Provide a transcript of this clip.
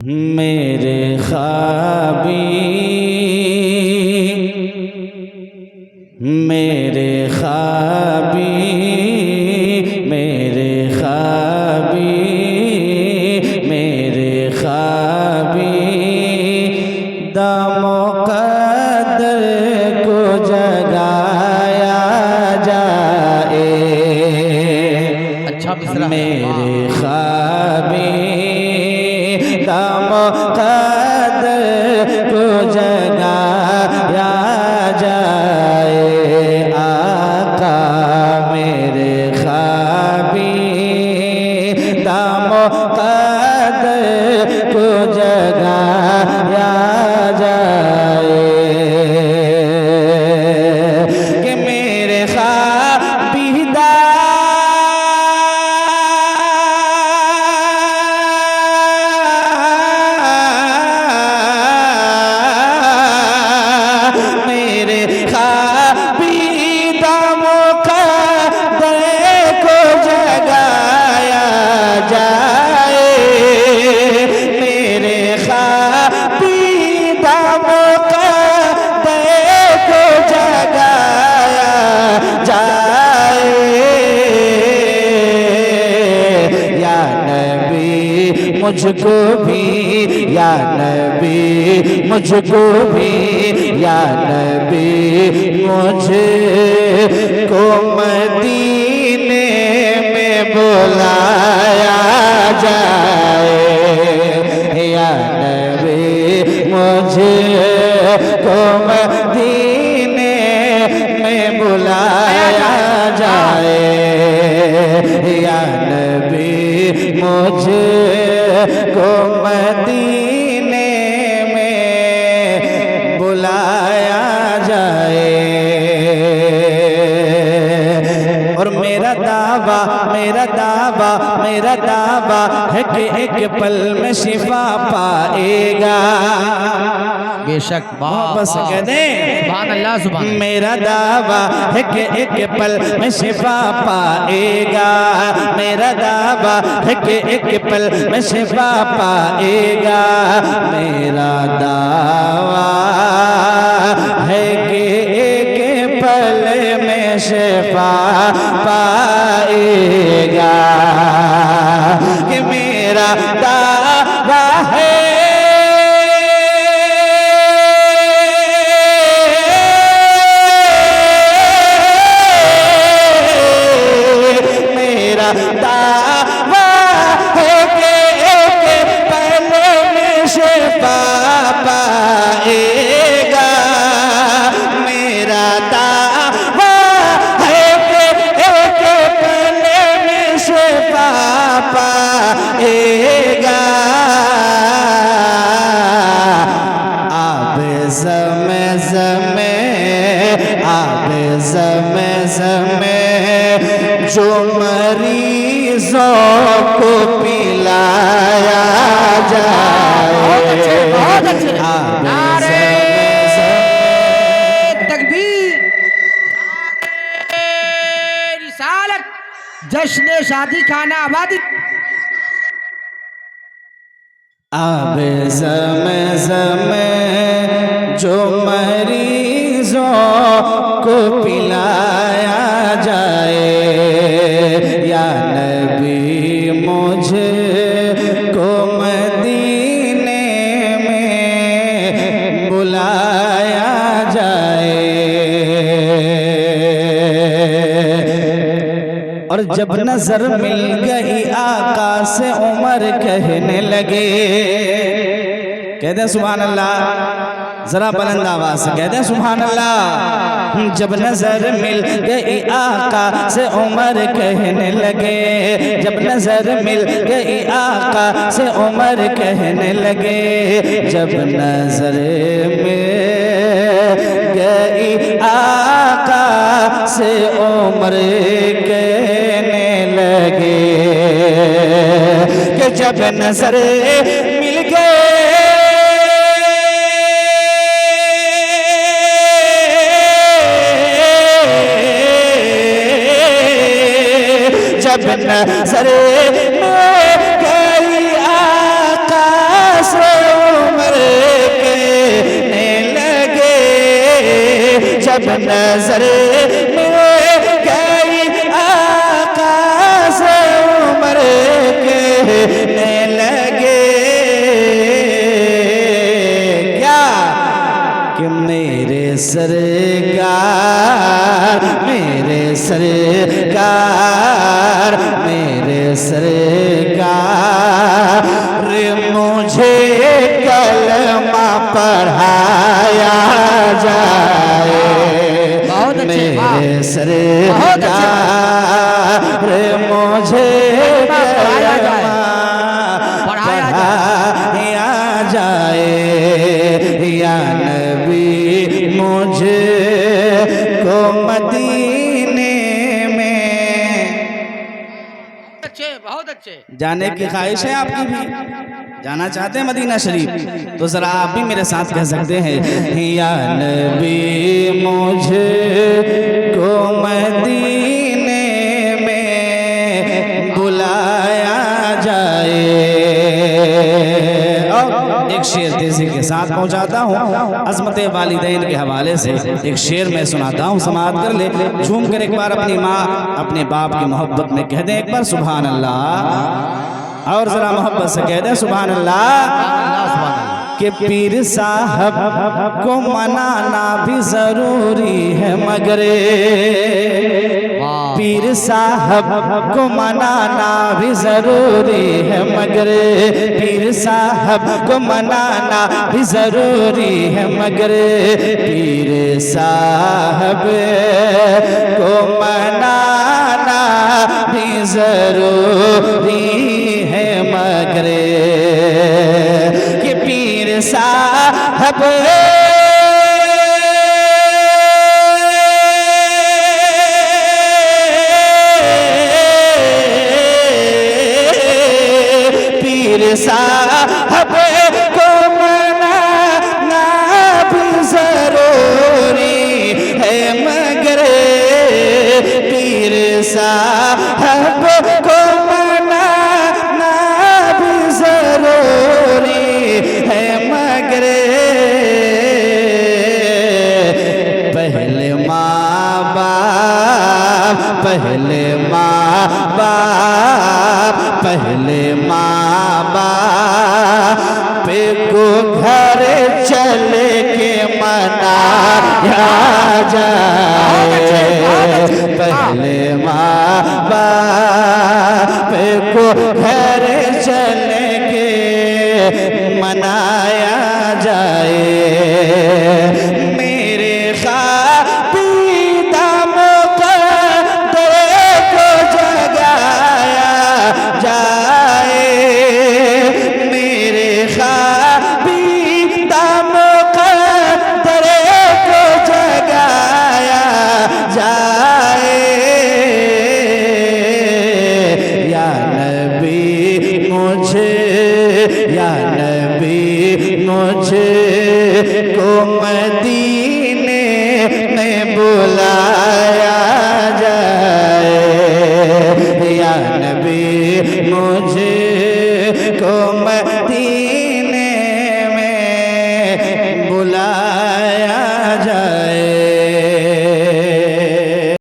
मेरे ख्वाबी मेरे ख्वाबी मेरे ख्वाबी मेरे ख्वाबी दामो कदर को जगाया जाए। अच्छा मिसरा मेरे ख्वाबी दामो कदर को जगाया जाए। आका मेरे ख्वाबी दामो कदर को जगाया जाए कि मेरे ख्वाबी मेरे ख्वाबी दामो कदर को जगाया जाए। मेरे ख्वाबी दामो कदर को जगाया जाए। या नबी मुझको भी, या नबी मुझको भी, या नबी मुझको मदीने में बुलाया जाए। या नबी मुझको मदीने में बुलाया जाए। या नबी मुझको मदीने में बुलाया जाए। और मेरा दावा मेरा दावा मेरा दावा है कि एक पल में शिफा पाएगा। बेशक बस कह दे सुभान अल्लाह सुभान अल्लाह। मेरा दावा है कि एक पल में शिफा पाएगा। मेरा दावा है कि एक पल में शिफा पाएगा। मेरा दावा है कि एक पल में शिफा पाएगा। कि मेरा दावा है दावा है कि एक पल में शिफा पाएगा। मेरा दावा है कि एक पल में शिफा पाएगा। आब ज़म-ज़म आब ज़म-ज़म जो मरीजों को पिलाया जाए। बहुत अच्छे नारे तकबीर, नारे रिसालत, जश्न शादी खाना आबादी। आब ज़म-ज़म जो मरीजों को पिलाया जाए। या नबी मुझको मदीने में बुलाया जाए। और जब नजर मिल गई आका से उमर कहने लगे, कहते सुभान अल्लाह, जरा बुलंद आवाज से कहते हैं सुभान अल्लाह। जब नजर मिल गई आका से उमर कहने लगे। जब नजर मिल गई आका से उमर कहने लगे। जब नजर मिल गई आका से उमर कहने लगे कि जब नजर मिल गए जब नजर में गई आका से जब नजर मिल गई आका से उमर कहने लगे क्या कि मेरे सरकार मेरे सरकार मेरे सरकार मुझे कलमा पढ़ाया जाए मेरे सरकार मुझे कलमा पढ़ाया जाए या नबी मुझे को मदीने में अच्छे, बहुत अच्छे। जाने की ख्वाहिश है आपकी भी, जाना चाहते हैं मदीना शरीफ, तो जरा आप भी मेरे साथ कह सकते हैं या नबी मुझे को मदीने में बुलाया जाए। एक शेर तेजी के साथ पहुंचाता हूँ अजमत वालिदैन के हवाले से, एक शेर मैं सुनाता हूँ, समाअत कर ले, झूम कर एक बार अपनी माँ अपने बाप की मोहब्बत में कह दें एक बार सुभान अल्लाह, और जरा मोहब्बत से कह दें सुभान अल्लाह। कि पीर साहब को मनाना भी जरूरी है मगर पीर साहब को मनाना भी जरूरी है मगर पीर साहब को मनाना भी जरूरी है मगर पीर साहब को मनाना भी जरूरी है मगर कि पीर साहब पीर साहब को मनाना भी जरूरी है मगर पीर साहब को मनाना भी जरूरी है मगर पहले माँ बाप पहले माँ बाप पहले माँ बाप को घर चल के मनाया जाए पहले माँ बाप को घर चल के मनाया जाए